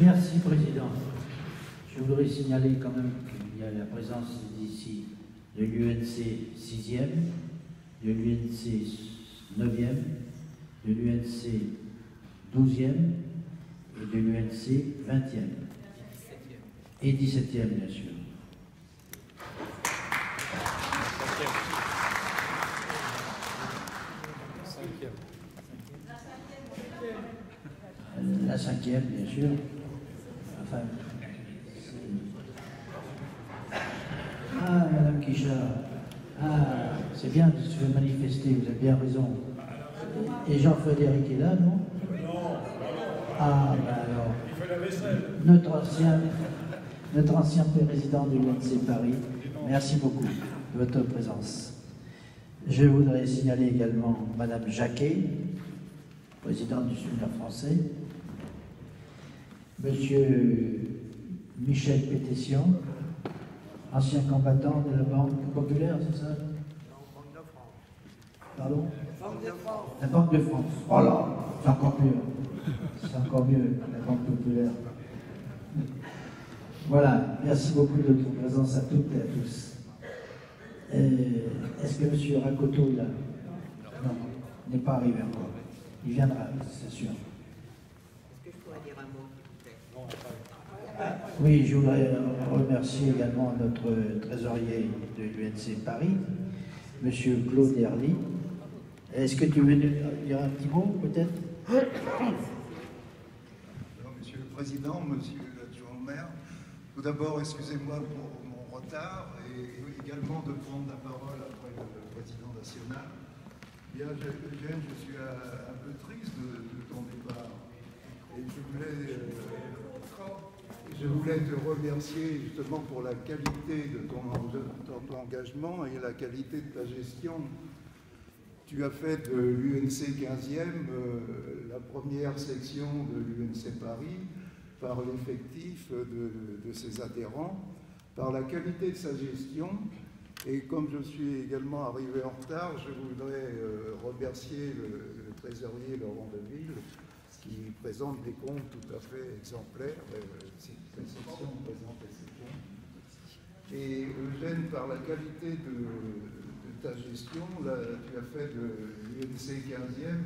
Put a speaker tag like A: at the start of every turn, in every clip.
A: Merci, Président. Je voudrais signaler quand même qu'il y a la présence d'ici de l'UNC 6e, de l'UNC 9e, de l'UNC 12e et de l'UNC 20e. Et 17e, bien sûr. La 5e, bien sûr. Enfin. Ah, Madame Quichard. Ah, c'est bien de se manifester, vous avez bien raison. Et Jean-Frédéric est là, non? Ah, ben alors.
B: Il fait la vaisselle.
A: Notre ancien président de l'UNC Paris, merci beaucoup de votre présence. Je voudrais signaler également Madame Jacquet, présidente du Sénat français, Monsieur Michel Pétession, ancien combattant de la Banque populaire, c'est ça?
C: Banque de France.
A: Pardon?
C: Banque de France.
A: La Banque de France. Voilà, c'est encore mieux. C'est encore mieux, la Banque populaire. Voilà, merci beaucoup de votre présence à toutes et à tous. Est-ce que M. Rakoto est là? Non, il n'est pas arrivé encore. Il viendra, c'est sûr.
C: Est-ce que je pourrais dire un mot, s'il vous plaît?
A: Oui, je voudrais remercier également notre trésorier de l'UNC Paris, M. Claude Herly. Est-ce que tu veux dire un petit mot, peut-être?
D: Monsieur le Président, Monsieur l'adjoint au maire, tout d'abord, excusez-moi pour mon retard et également de prendre la parole après le Président national. Bien, Eugène, je suis un peu triste de ton départ et je voulais te remercier justement pour la qualité de ton engagement et la qualité de ta gestion. Tu as fait de l'UNC 15e la première section de l'UNC Paris par l'effectif de ses adhérents, par la qualité de sa gestion. Et comme je suis également arrivé en retard, je voudrais remercier le trésorier Laurent Deville, qui présente des comptes tout à fait exemplaires. Cette section présentait ses comptes. Et Eugène, par la qualité de ta gestion, là, tu as fait de l'UNC 15e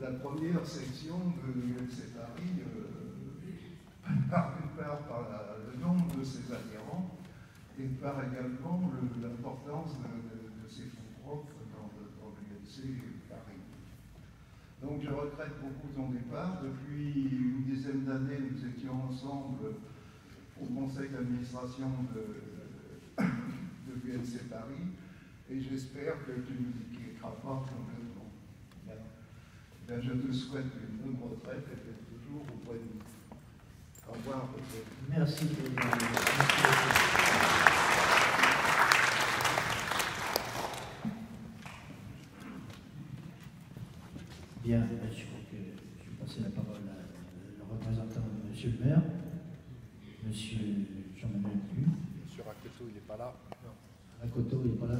D: la première section de l'UNC Paris, d'une part par le nombre de ses adhérents et par également l'importance de ses fonds propres dans l'UNC Paris. Donc je regrette beaucoup ton départ. Depuis une dizaine d'années, nous étions ensemble au conseil d'administration de l'UNC Paris. Et j'espère que tu ne nous quitteras pas complètement. Bien, je te souhaite une bonne retraite et d'être toujours auprès de nous. Au revoir.
A: Merci. Bien, je crois que je vais passer la parole à le représentant de M. le maire, M. Jean-Manuel Plu.
B: Monsieur Rakoto, il n'est pas là.
A: Rakoto, il n'est pas là?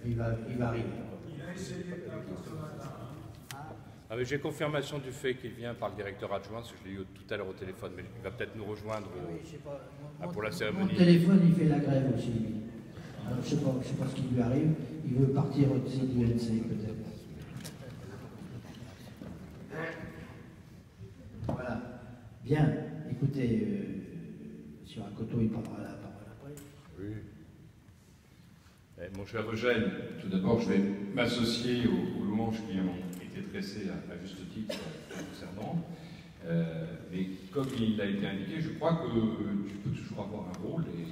A: Il va arriver.
B: Il a essayé de ce matin. Ah, j'ai confirmation du fait qu'il vient par le directeur adjoint, parce que je l'ai eu tout à l'heure au téléphone, mais il va peut-être nous rejoindre pour la cérémonie.
A: Mon téléphone, il fait la grève aussi. Alors, je ne sais pas ce qui lui arrive. Il veut partir aussi du LC, peut-être. Voilà. Bien. Écoutez, M. Rakoto, il prendra la parole après.
E: Oui. Mon cher Eugène, tout d'abord, je vais m'associer aux louanges qui ont été dressées à juste titre concernant. Mais comme il a été indiqué, je crois que tu peux toujours avoir un rôle et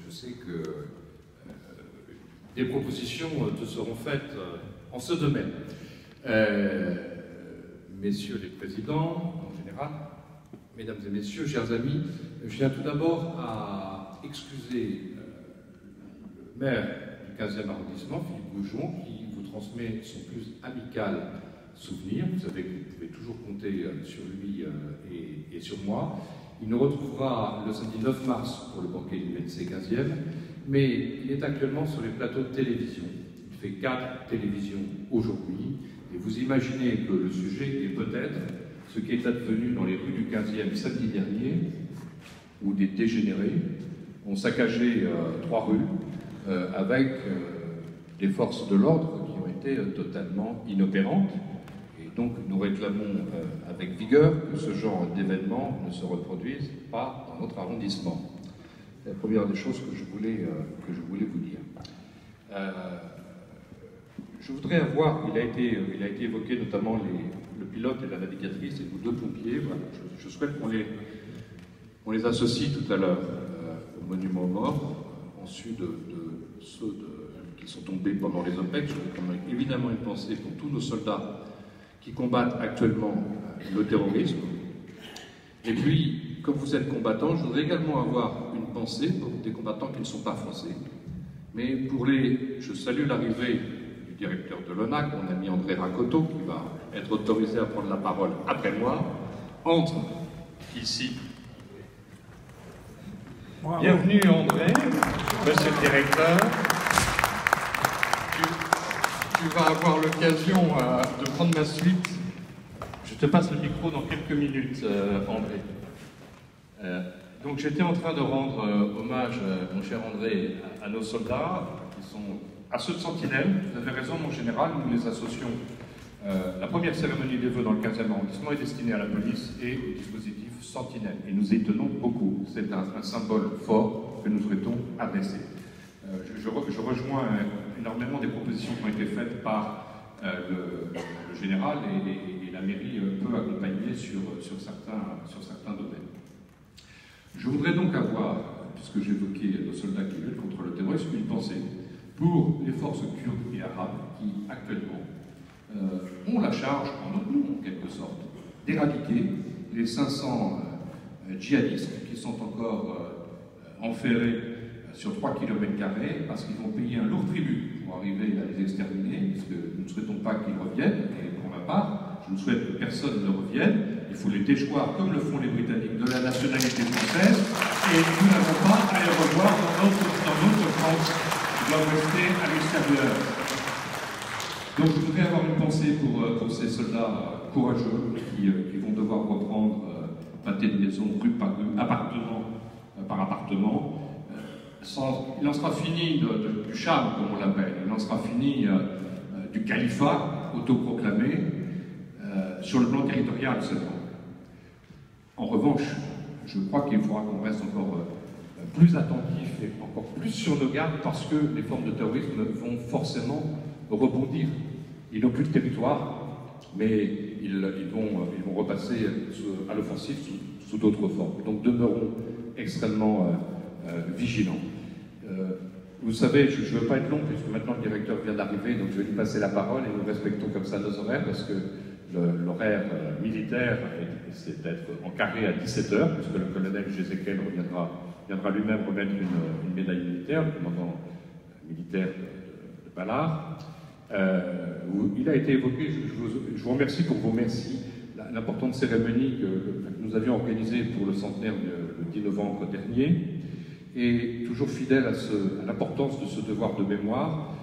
E: je sais que des propositions te seront faites en ce domaine. Messieurs les présidents, en général, mesdames et messieurs, chers amis, je tiens tout d'abord à excuser le maire du 15e arrondissement, Philippe Goujon, qui vous transmet son plus amical souvenir. Vous savez que vous pouvez toujours compter sur lui et sur moi. Il nous retrouvera le samedi 9 mars pour le banquet du UNC 15e, mais il est actuellement sur les plateaux de télévision. Il fait 4 télévisions aujourd'hui, et vous imaginez que le sujet est peut-être ce qui est advenu dans les rues du 15e samedi dernier, où des dégénérés ont saccagé 3 rues avec des forces de l'ordre qui ont été totalement inopérantes. Et donc nous réclamons avec vigueur que ce genre d'événements ne se reproduise pas dans notre arrondissement. C'est la première des choses que je voulais vous dire. Je voudrais avoir, il a été évoqué notamment le pilote et la navigatrice et nous 2 pompiers. Voilà, je souhaite qu'on les associe tout à l'heure au monument aux morts, en sus de ceux qui sont tombés pendant les OPEC. Je voudrais évidemment une pensée pour tous nos soldats qui combattent actuellement le terrorisme. Et puis, comme vous êtes combattants, je voudrais également avoir une pensée pour des combattants qui ne sont pas français. Mais je salue l'arrivée du directeur de l'ONAC, mon ami André Racoteau, qui va être autorisé à prendre la parole après moi. Entre ici. Bravo. Bienvenue André, monsieur le directeur. Tu vas avoir l'occasion de prendre ma suite. Je te passe le micro dans quelques minutes, André. Donc j'étais en train de rendre hommage, mon cher André, à nos soldats, qui sont à ceux de Sentinelle. Vous avez raison, mon général, nous les associons. La première cérémonie des vœux dans le 15e arrondissement est destinée à la police et au dispositif Sentinelle. Et nous y tenons beaucoup. C'est un symbole fort que nous souhaitons adresser. Je rejoins énormément des propositions qui ont été faites par le général et la mairie peut accompagner sur certains domaines. Je voudrais donc avoir, puisque j'évoquais nos soldats qui luttent contre le terrorisme, une pensée pour les forces kurdes et arabes qui, actuellement, ont la charge, en notre nom, en quelque sorte, d'éradiquer les 500 djihadistes qui sont encore enferrés sur 3 km² parce qu'ils vont payer un lourd tribut pour arriver à les exterminer, puisque nous ne souhaitons pas qu'ils reviennent, et pour ma part, je ne souhaite que personne ne revienne. Il faut les déchoir comme le font les Britanniques de la nationalité française, et nous n'avons pas à les revoir dans notre France. Ils doivent rester à l'extérieur. Donc je voudrais avoir une pensée pour ces soldats courageux qui vont devoir reprendre pâté de maison, rue par rue, appartement par appartement. Il en sera fini du charme, comme on l'appelle, il en sera fini du califat autoproclamé sur le plan territorial seulement. En revanche, je crois qu'il faudra qu'on reste encore plus attentif et encore plus sur nos gardes parce que les formes de terrorisme vont forcément rebondir. Ils n'ont plus de territoire, mais ils vont repasser à l'offensive sous d'autres formes. Donc demeurons extrêmement vigilants. Vous savez, je ne veux pas être long puisque maintenant le directeur vient d'arriver, donc je vais lui passer la parole et nous respectons comme ça nos horaires parce que l'horaire militaire, c'est d'être en carré à 17h, puisque le colonel Gézéquel viendra lui-même remettre une médaille militaire, le commandant militaire de Ballard. Il a été évoqué, je vous remercie pour vos merci, l'importante cérémonie que nous avions organisée pour le centenaire le 10 novembre dernier, et toujours fidèle à l'importance de ce devoir de mémoire,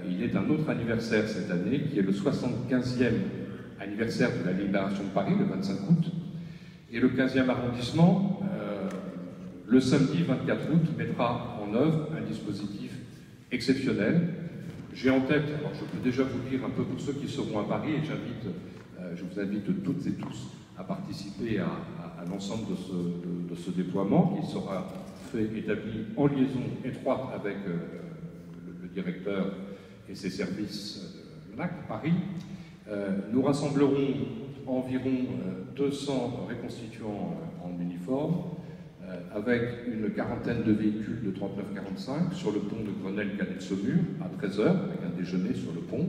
E: il est un autre anniversaire cette année, qui est le 75e anniversaire de la libération de Paris, le 25 août, et le 15e arrondissement, le samedi 24 août, mettra en œuvre un dispositif exceptionnel. J'ai en tête, alors je peux déjà vous dire un peu pour ceux qui seront à Paris, et je vous invite toutes et tous à participer à l'ensemble de ce déploiement qui sera établi en liaison étroite avec le directeur et ses services de l'ONAC Paris. Nous rassemblerons environ 200 reconstituants en uniforme, avec une quarantaine de véhicules de 39-45 sur le pont de Grenelle-Canet-Saumur à 13h, avec un déjeuner sur le pont.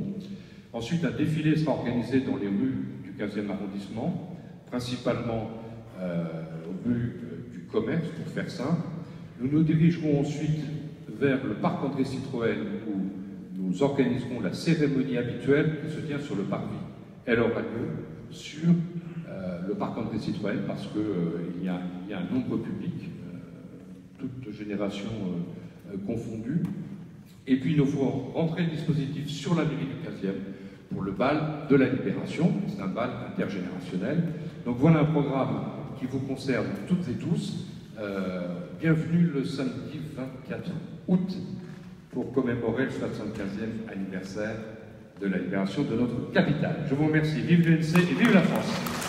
E: Ensuite, un défilé sera organisé dans les rues du 15e arrondissement, principalement aux rues du commerce, pour faire simple. Nous nous dirigerons ensuite vers le parc André Citroën, où nous organiserons la cérémonie habituelle qui se tient sur le parvis. Elle aura lieu sur le parc André Citroën parce qu'il y a un nombre public, toutes générations confondues. Et puis nous ferons rentrer le dispositif sur la mairie du 15e pour le bal de la Libération. C'est un bal intergénérationnel Donc voilà un programme qui vous concerne toutes et tous. Bienvenue le samedi 24 août pour commémorer le 75e anniversaire de la libération de notre capitale. Je vous remercie. Vive l'UNC et vive la France!